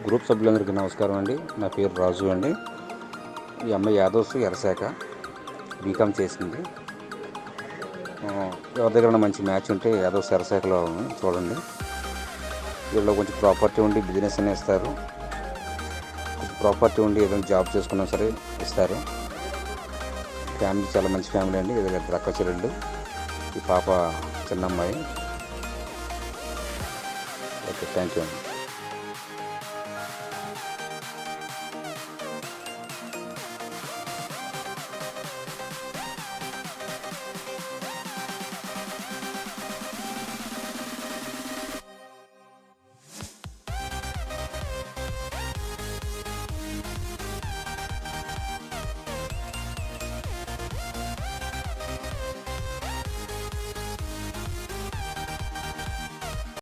Group సభ్యులందరికీ నమస్కారం అండి. నా పేరు రాజు అండి. ఈ అమ్మాయి యాదవ్స్ ఎర్రశాఖ బీకామ్ చేసింది. ఎవరి దగ్గర మంచి మ్యాచ్ ఉంటే యాదవ్స్ ఎర్రశాఖలో చూడండి. వీళ్ళు కొంచెం ప్రాపర్టీ ఉండి బిజినెస్ అని ఇస్తారు, కొంచెం ప్రాపర్టీ ఉండి ఏదైనా జాబ్ చేసుకున్నా సరే ఇస్తారు. ఫ్యామిలీ చాలా మంచి ఫ్యామిలీ అండి. ఇది అక్క చెల్లెళ్ళు, ఈ పాప చిన్న అమ్మాయి. ఓకే, థ్యాంక్ యూ అండి.